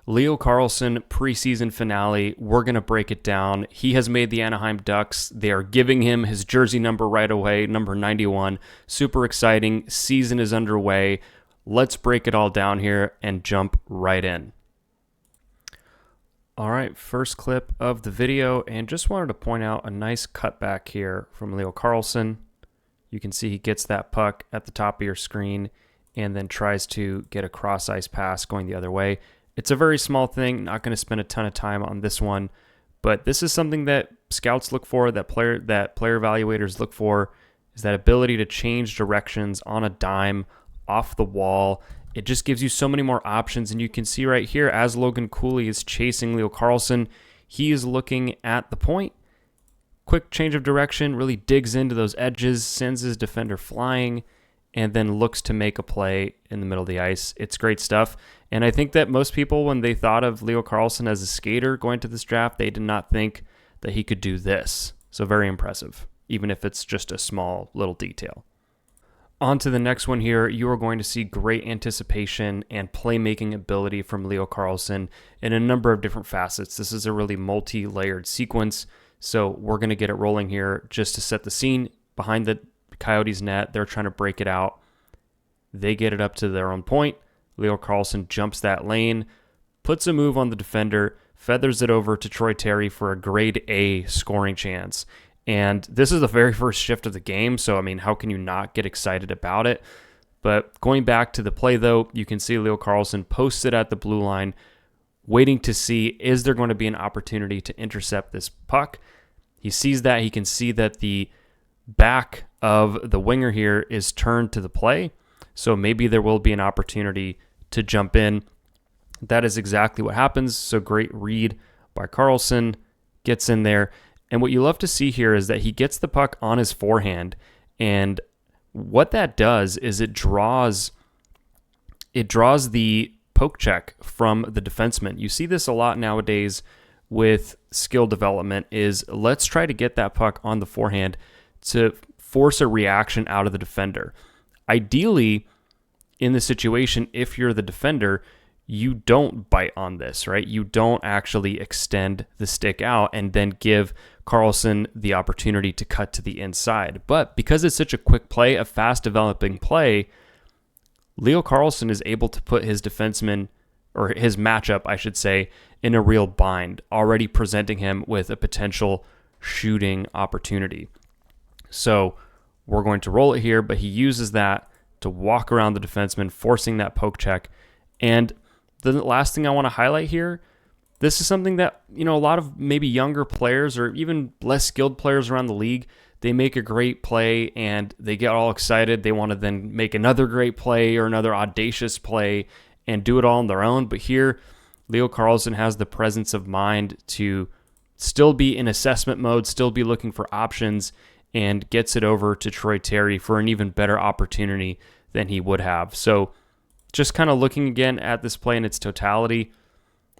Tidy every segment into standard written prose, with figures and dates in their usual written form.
Leo Carlsson preseason finale. We're going to break it down. He has made the Anaheim Ducks. They are giving him his jersey number right away, number 91. Super exciting. Season is underway. Let's break it all down here and jump right in. All right, first clip of the video, and just wanted to point out a nice cutback here from Leo Carlsson. You can see he gets that puck at the top of your screen and then tries to get a cross-ice pass going the other way. It's a very small thing, not going to spend a ton of time on this one, but this is something that scouts look for, that player evaluators look for, is that ability to change directions on a dime, off the wall. It just gives you so many more options, and you can see right here as Logan Cooley is chasing Leo Carlsson, he is looking at the point. Quick change of direction, really digs into those edges, sends his defender flying, and then looks to make a play in the middle of the ice. It's great stuff. And I think that most people, when they thought of Leo Carlsson as a skater going to this draft, they did not think that he could do this. So very impressive, even if it's just a small little detail. On to the next one here. You are going to see great anticipation and playmaking ability from Leo Carlsson in a number of different facets. This is a really multi-layered sequence. So we're going to get it rolling here just to set the scene. Behind the Coyotes net, they're trying to break it out. They get it up to their own point. Leo Carlsson jumps that lane, puts a move on the defender, feathers it over to Troy Terry for a grade A scoring chance. And this is the very first shift of the game, so I mean, how can you not get excited about it? But going back to the play though, you can see Leo Carlsson posted at the blue line, waiting to see, is there going to be an opportunity to intercept this puck? He sees that. He can see that the back of the winger here is turned to the play, so maybe there will be an opportunity to jump in. That is exactly what happens. So great read by Carlsson, gets in there. And what you love to see here is that he gets the puck on his forehand, and what that does is it draws the poke check from the defenseman. You see this a lot nowadays with skill development, is let's try to get that puck on the forehand to force a reaction out of the defender. Ideally, in the situation, if you're the defender, you don't bite on this, right? You don't actually extend the stick out and then give Carlsson the opportunity to cut to the inside. But because it's such a quick play, a fast developing play, Leo Carlsson is able to put his defenseman, or his matchup, I should say, in a real bind, already presenting him with a potential shooting opportunity. So we're going to roll it here, but he uses that to walk around the defenseman, forcing that poke check. And the last thing I want to highlight here, this is something that, a lot of maybe younger players or even less skilled players around the league, they make a great play and they get all excited. They want to then make another great play or another audacious play and do it all on their own. But here, Leo Carlsson has the presence of mind to still be in assessment mode, still be looking for options, and gets it over to Troy Terry for an even better opportunity than he would have. So just kind of looking again at this play in its totality,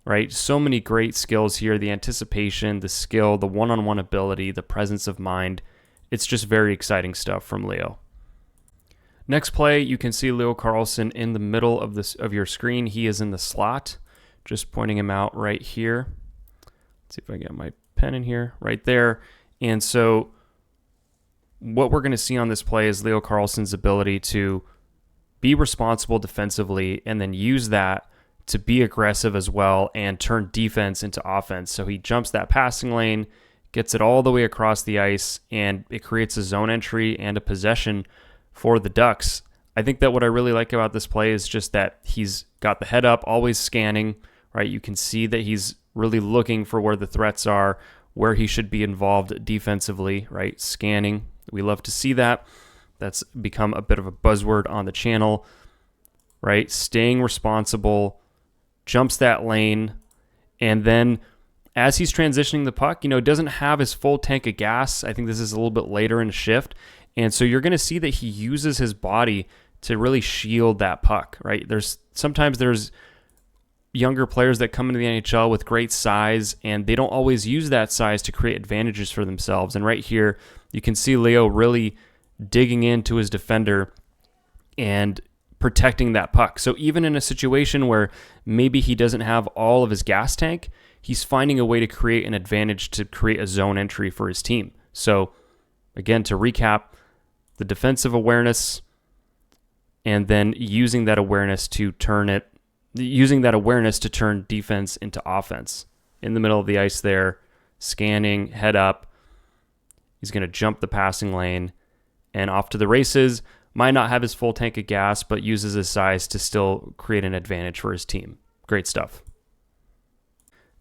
right? So many great skills here, the anticipation, the skill, the one-on-one ability, the presence of mind. It's just very exciting stuff from Leo. Next play, you can see Leo Carlsson in the middle of your screen. He is in the slot, just pointing him out right here. Let's see if I get my pen in here, right there. And so what we're going to see on this play is Leo Carlsson's ability to be responsible defensively and then use that to be aggressive as well and turn defense into offense. So he jumps that passing lane, gets it all the way across the ice, and it creates a zone entry and a possession for the Ducks. I think that what I really like about this play is just that he's got the head up, always scanning, right? You can see that he's really looking for where the threats are, where he should be involved defensively, right? Scanning. We love to see that. That's become a bit of a buzzword on the channel, right? Staying responsible, jumps that lane, and then as he's transitioning the puck, doesn't have his full tank of gas. I think this is a little bit later in the shift, and so you're going to see that he uses his body to really shield that puck, right? Sometimes there's younger players that come into the NHL with great size, and they don't always use that size to create advantages for themselves. And right here, you can see Leo really digging into his defender and protecting that puck. So even in a situation where maybe he doesn't have all of his gas tank, he's finding a way to create an advantage to create a zone entry for his team. So again, to recap, the defensive awareness and then using that awareness to turn defense into offense. In the middle of the ice there, scanning, head up. He's going to jump the passing lane and off to the races. Might not have his full tank of gas, but uses his size to still create an advantage for his team. Great stuff.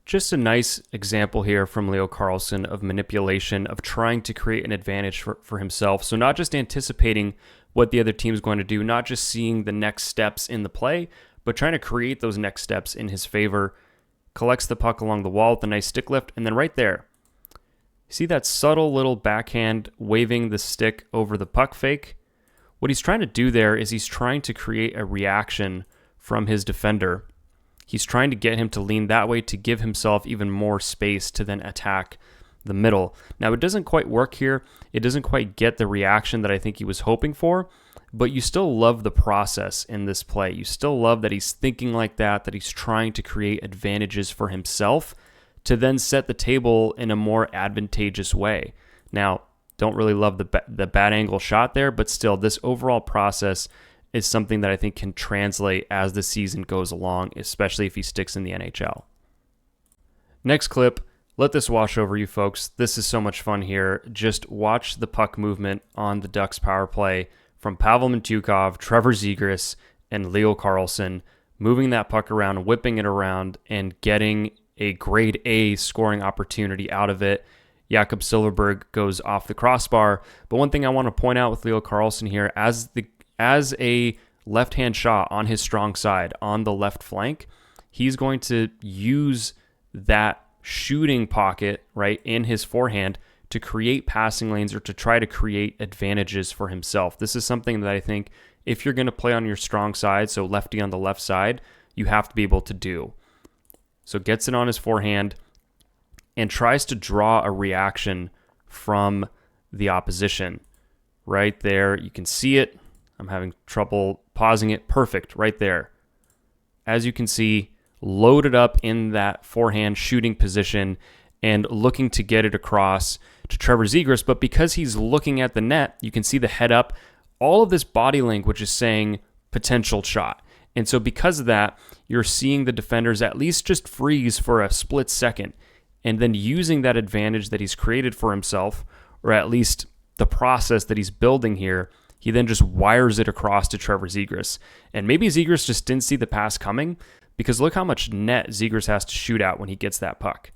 Just a nice example here from Leo Carlsson of manipulation, of trying to create an advantage for himself. So not just anticipating what the other team is going to do, not just seeing the next steps in the play, but trying to create those next steps in his favor. Collects the puck along the wall with a nice stick lift, and then right there, see that subtle little backhand waving the stick over the puck fake? What he's trying to do there is he's trying to create a reaction from his defender. He's trying to get him to lean that way to give himself even more space to then attack the middle. Now, it doesn't quite work here. It doesn't quite get the reaction that I think he was hoping for, but you still love the process in this play. You still love that he's thinking like that he's trying to create advantages for himself to then set the table in a more advantageous way. Now, don't really love the bad angle shot there, but still, this overall process is something that I think can translate as the season goes along, especially if he sticks in the NHL. Next clip, let this wash over you folks. This is so much fun here. Just watch the puck movement on the Ducks power play from Pavel Mintyukov, Trevor Zegras, and Leo Carlsson, moving that puck around, whipping it around, and getting a grade A scoring opportunity out of it. Jakob Silfverberg goes off the crossbar. But one thing I want to point out with Leo Carlsson here, as a left-hand shot on his strong side, on the left flank, he's going to use that shooting pocket, right, in his forehand to create passing lanes or to try to create advantages for himself. This is something that I think if you're going to play on your strong side, so lefty on the left side, you have to be able to do. So gets it on his forehand and tries to draw a reaction from the opposition. Right there, you can see it. I'm having trouble pausing it. Perfect, right there. As you can see, loaded up in that forehand shooting position and looking to get it across to Trevor Zegras. But because he's looking at the net, you can see the head up. All of this body language is saying potential shot. And so because of that, you're seeing the defenders at least just freeze for a split second and then using that advantage that he's created for himself, or at least the process that he's building here, he then just wires it across to Trevor Zegras. And maybe Zegras just didn't see the pass coming, because look how much net Zegras has to shoot out when he gets that puck.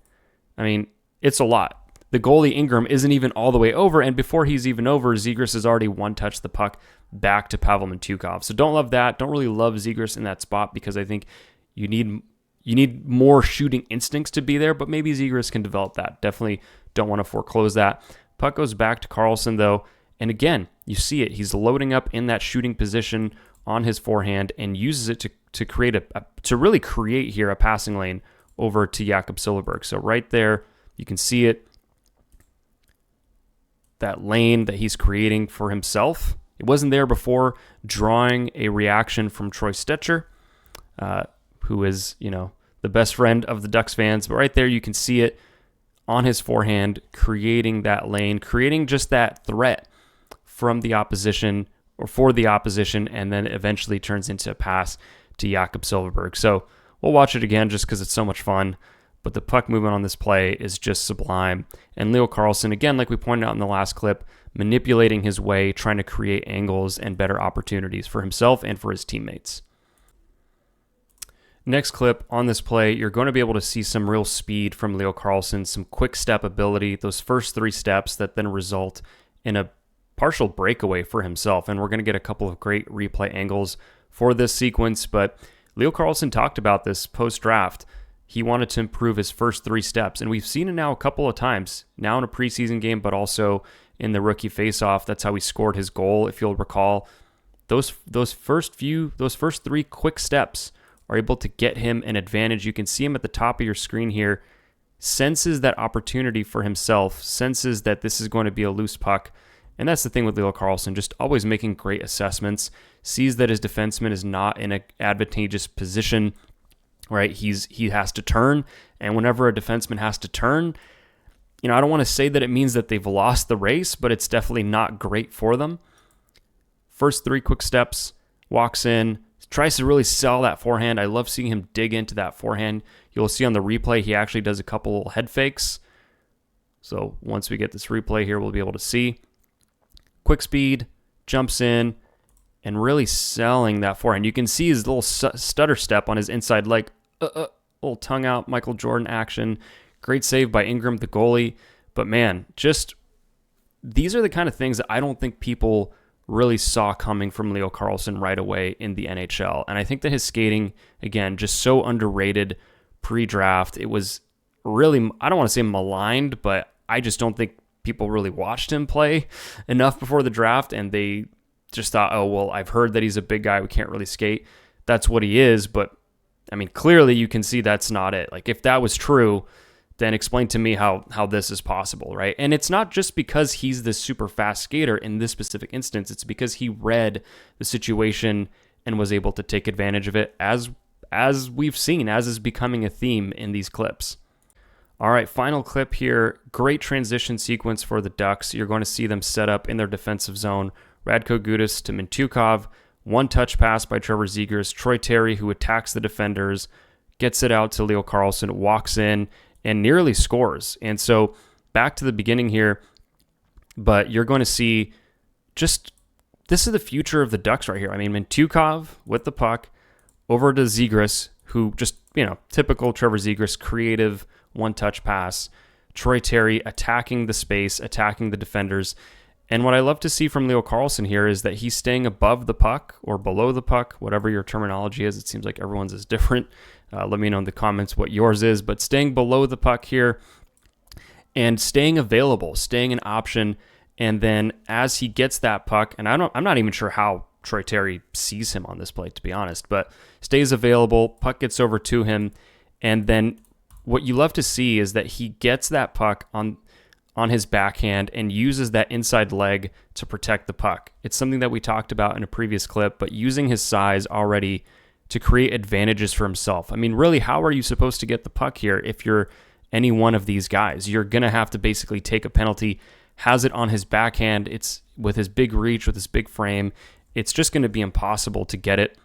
I mean, it's a lot. The goalie Ingram isn't even all the way over, and before he's even over, Zegras has already one-touched the puck back to Pavel Mintyukov. So don't love that. Don't really love Zegras in that spot, because I think you need more shooting instincts to be there, but maybe Zegras can develop that. Definitely don't want to foreclose that. Puck goes back to Carlsson, though, and again, you see it. He's loading up in that shooting position on his forehand and uses it to create to really create here a passing lane over to Jakob Silfverberg. So right there, you can see it. That lane that he's creating for himself. It wasn't there before, drawing a reaction from Troy Stecher, who is, the best friend of the Ducks fans. But right there, you can see it on his forehand, creating that lane, creating just that threat from the opposition or for the opposition, and then eventually turns into a pass to Jakob Silfverberg. So we'll watch it again just because it's so much fun. But the puck movement on this play is just sublime. And Leo Carlsson, again, like we pointed out in the last clip, manipulating his way, trying to create angles and better opportunities for himself and for his teammates. Next clip on this play, you're going to be able to see some real speed from Leo Carlsson, some quick step ability, those first 3 steps that then result in a partial breakaway for himself. And we're going to get a couple of great replay angles for this sequence. But Leo Carlsson talked about this post-draft. He wanted to improve his first 3 steps. And we've seen it now a couple of times, now in a preseason game, but also in the rookie faceoff. That's how he scored his goal, if you'll recall. Those first 3 quick steps are able to get him an advantage. You can see him at the top of your screen here, senses that opportunity for himself, senses that this is going to be a loose puck, And that's the thing with Leo Carlsson, just always making great assessments, sees that his defenseman is not in an advantageous position, right? He has to turn, and whenever a defenseman has to turn, I don't want to say that it means that they've lost the race, but it's definitely not great for them. First 3 quick steps, walks in, tries to really sell that forehand. I love seeing him dig into that forehand. You'll see on the replay, he actually does a couple head fakes. So once we get this replay here, we'll be able to see. Quick speed, jumps in, and really selling that forehand. You can see his little stutter step on his inside leg. Little tongue out, Michael Jordan action. Great save by Ingram, the goalie. But man, just these are the kind of things that I don't think people really saw coming from Leo Carlsson right away in the NHL. And I think that his skating, again, just so underrated pre-draft. It was really, I don't want to say maligned, but I just don't think people really watched him play enough before the draft, and they just thought, oh, well, I've heard that he's a big guy who can't really skate. That's what he is, but I mean, clearly you can see that's not it. Like, if that was true, then explain to me how this is possible, right? And it's not just because he's this super fast skater in this specific instance. It's because he read the situation and was able to take advantage of it, as we've seen, as is becoming a theme in these clips. All right, final clip here. Great transition sequence for the Ducks. You're going to see them set up in their defensive zone. Radko Gudas to Mintyukov. One touch pass by Trevor Zegras. Troy Terry, who attacks the defenders, gets it out to Leo Carlsson, walks in, and nearly scores. And so back to the beginning here, but you're going to see just, this is the future of the Ducks right here. I mean, Mintyukov with the puck over to Zegras, who just, typical Trevor Zegras, creative one-touch pass. Troy Terry attacking the space, attacking the defenders. And what I love to see from Leo Carlsson here is that he's staying above the puck or below the puck, whatever your terminology is. It seems like everyone's is different. Let me know in the comments what yours is, but staying below the puck here and staying available, staying an option. And then as he gets that puck, and I'm not even sure how Troy Terry sees him on this play, to be honest, but stays available, puck gets over to him. And then what you love to see is that he gets that puck on his backhand and uses that inside leg to protect the puck. It's something that we talked about in a previous clip, but using his size already to create advantages for himself. I mean, really, how are you supposed to get the puck here if you're any one of these guys? You're going to have to basically take a penalty, has it on his backhand. It's with his big reach, with his big frame. It's just going to be impossible to get it.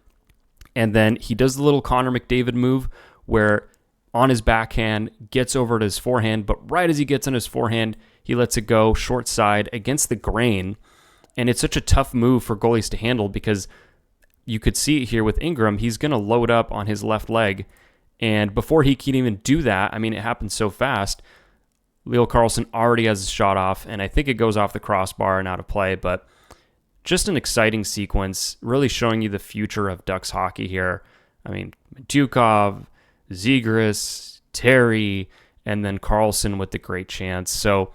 And then he does the little Connor McDavid move where on his backhand, gets over to his forehand, but right as he gets on his forehand, he lets it go short side against the grain. And it's such a tough move for goalies to handle because you could see it here with Ingram. He's going to load up on his left leg. And before he can even do that, I mean, it happens so fast, Leo Carlsson already has his shot off, and I think it goes off the crossbar and out of play. But just an exciting sequence, really showing you the future of Ducks hockey here. I mean, Mintyukov, Zegras, Terry, and then Carlsson with the great chance. So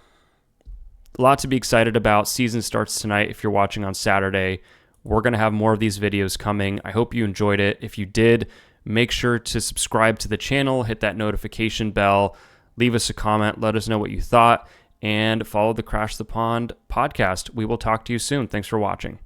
a lot to be excited about. Season starts tonight if you're watching on Saturday. We're going to have more of these videos coming. I hope you enjoyed it. If you did, make sure to subscribe to the channel, hit that notification bell, leave us a comment, let us know what you thought, and follow the Crash the Pond podcast. We will talk to you soon. Thanks for watching.